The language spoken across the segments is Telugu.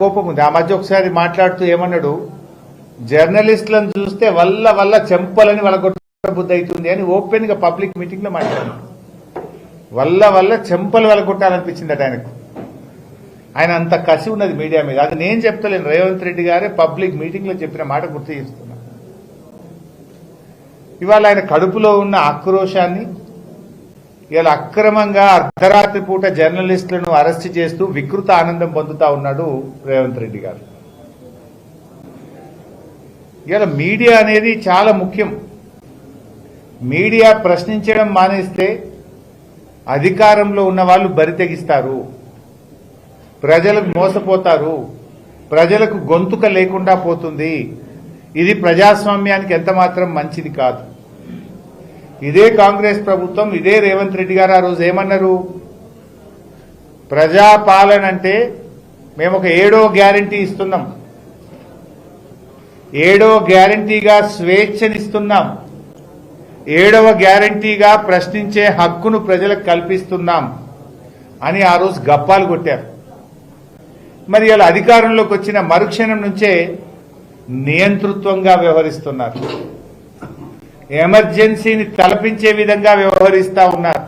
కోపం ఉంది. ఆ మధ్య ఒకసారి మాట్లాడుతూ ఏమన్నాడు, జర్నలిస్టులను చూస్తే వల్ల చెంపలని వాళ్ళ కొట్ట బుద్ధి అవుతుంది అని ఓపెన్ గా పబ్లిక్ మీటింగ్ లో మాట్లాడాడు. వల్ల చెంపలు వాళ్ళ కొట్టాలనిపించిందట ఆయనకు. ఆయన అంత కసి ఉన్నది మీడియా మీద. అది నేను చెప్తలేను, రేవంత్ రెడ్డి గారే పబ్లిక్ మీటింగ్ లో చెప్పిన మాట గుర్తు చేస్తున్నా. ఇవాళ ఆయన కడుపులో ఉన్న ఆక్రోశాన్ని ఇవాళ అక్రమంగా అర్ధరాత్రి పూట జర్నలిస్టులను అరెస్ట్ చేస్తూ వికృత ఆనందం పొందుతా ఉన్నాడు రేవంత్ రెడ్డి గారు. ఇవాళ మీడియా అనేది చాలా ముఖ్యం. మీడియా ప్రశ్నించడం మానేస్తే అధికారంలో ఉన్న వాళ్ళు బరితెగిస్తారు, ప్రజలకు మోసపోతారు, ప్రజలకు గొంతుక లేకుండా పోతుంది. ఇది ప్రజాస్వామ్యానికి ఎంత మాత్రం మంచిది కాదు. ఇదే కాంగ్రెస్ ప్రభుత్వం, ఇదే రేవంత్ రెడ్డి గారు ఆ రోజు ఏమన్నారు, ప్రజాపాలన అంటే మేము ఒక 7వ గ్యారంటీ ఇస్తున్నాం, 7వ గ్యారంటీగా స్వేచ్ఛనిస్తున్నాం, 7వ గ్యారంటీగా ప్రశ్నించే హక్కును ప్రజలకు కల్పిస్తున్నాం అని ఆ రోజు గప్పాలు కొట్టారు. మరి ఇలా అధికారంలోకి వచ్చిన మరుక్షణం నుంచే నియంతృత్వంగా వ్యవహరిస్తున్నారు, ఎమర్జెన్సీని తలపించే విధంగా వ్యవహరిస్తా ఉన్నారు.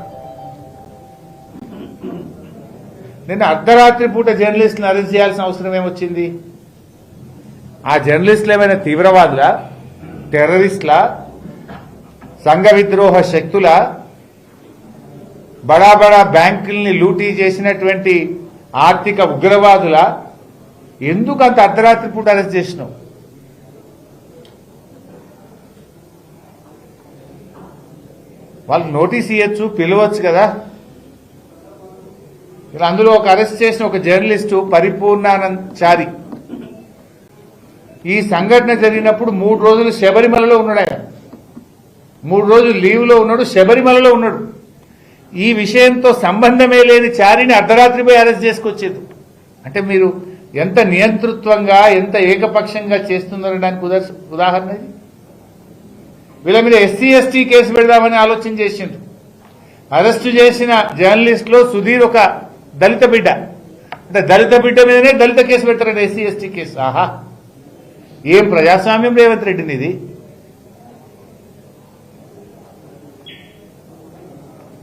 నిన్న అర్ధరాత్రి పూట జర్నలిస్టులను అరెస్ట్ చేయాల్సిన అవసరం ఏమొచ్చింది? ఆ జర్నలిస్టులు ఏమైనా తీవ్రవాదులా, టెర్రరిస్టులా, సంఘ విద్రోహ శక్తుల, బడా బ్యాంకుల్ని లూటీ చేసినటువంటి ఆర్థిక ఉగ్రవాదుల? ఎందుకు అంత అర్ధరాత్రి పూట అరెస్ట్ చేసినావు? వాళ్ళకి నోటీస్ ఇవ్వచ్చు, పిలవచ్చు కదా. ఇలా అందులో ఒక అరెస్ట్ చేసిన ఒక జర్నలిస్టు పరిపూర్ణానందచారి. ఈ సంఘటన జరిగినప్పుడు 3 రోజులు శబరిమలలో ఉన్నాడు. ఆయన 3 రోజులు లీవ్లో ఉన్నాడు, శబరిమలలో ఉన్నాడు. ఈ విషయంతో సంబంధమే లేని చారిని అర్ధరాత్రిపై అరెస్ట్ చేసుకొచ్చేది. అంటే మీరు ఎంత నియంతృత్వంగా, ఎంత ఏకపక్షంగా చేస్తున్నారనడానికి ఉదాహరణ ఇది. వీళ్ళ మీద ఎస్సీ ఎస్టీ కేసు పెడదామని ఆలోచన చేసిండ్రు. అరెస్టు చేసిన జర్నలిస్టులో సుధీర్ ఒక దళిత బిడ్డ. అంటే దళిత బిడ్డ మీదనే దళిత కేసు పెడతారండి, ఎస్సీ ఎస్టీ కేసు. ఆహా, ఏం ప్రజాస్వామ్యం రేవంత్ రెడ్డిని ఇది.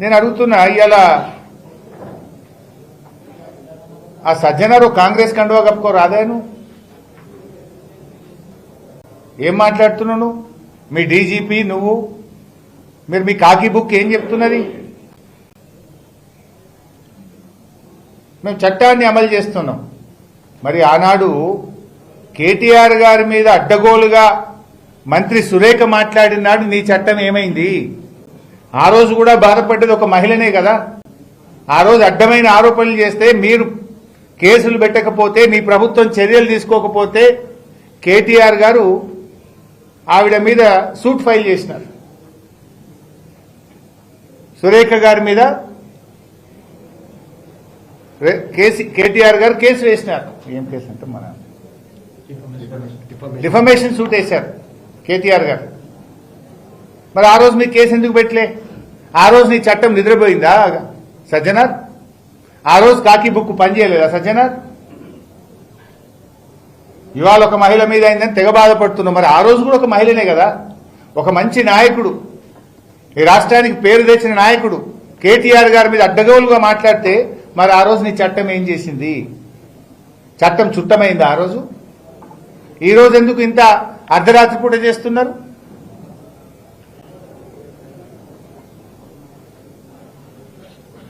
నేను అడుగుతున్నా, ఇవాళ ఆ సజ్జనారు కాంగ్రెస్ కండువా కప్పుకో రాదాను, ఏం మాట్లాడుతున్నావు నువ్వు? మీ డీజీపీ నువ్వు, మీరు మీ కాకి బుక్ ఏం చెప్తున్నది? మేము చట్టాన్ని అమలు చేస్తున్నాం. మరి ఆనాడు కేటీఆర్ గారి మీద అడ్డగోలుగా మంత్రి సురేఖ మాట్లాడినాడు, నీ చట్టం ఏమైంది? ఆ రోజు కూడా బాధపడ్డది ఒక మహిళనే కదా. ఆ రోజు అడ్డమైన ఆరోపణలు చేస్తే మీరు కేసులు పెట్టకపోతే, మీ ప్రభుత్వం చర్యలు తీసుకోకపోతే కేటీఆర్ గారు ఆవిడ మీద సూట్ ఫైల్ చేసినారు. సురేఖ గారి మీద కేటీఆర్ గారు కేసు వేసినారు. ఏం కేసు అంటే మన డిఫమేషన్ సూట్ వేశారు కేటీఆర్ గారు. మరి ఆ రోజు మీకు కేసు ఎందుకు పెట్టలే? ఆ రోజు నీ చట్టం నిద్రపోయిందా సజ్జనార్? ఆ రోజు కాకి బుక్ పనిచేయలేదా సజ్జనార్? ఇవాళ ఒక మహిళ మీద అయిందని తెగ బాధపడుతున్నాం. మరి ఆ రోజు కూడా ఒక మహిళనే కదా, ఒక మంచి నాయకుడు, ఈ రాష్ట్రానికి పేరు తెచ్చిన నాయకుడు కేటీఆర్ గారి మీద అడ్డగోలుగా మాట్లాడితే మరి ఆ రోజు నీ చట్టం ఏం చేసింది? చట్టం చుట్టమైందా ఆ రోజు? ఈ రోజు ఎందుకు ఇంత అర్ధరాత్రి పూట చేస్తున్నారు?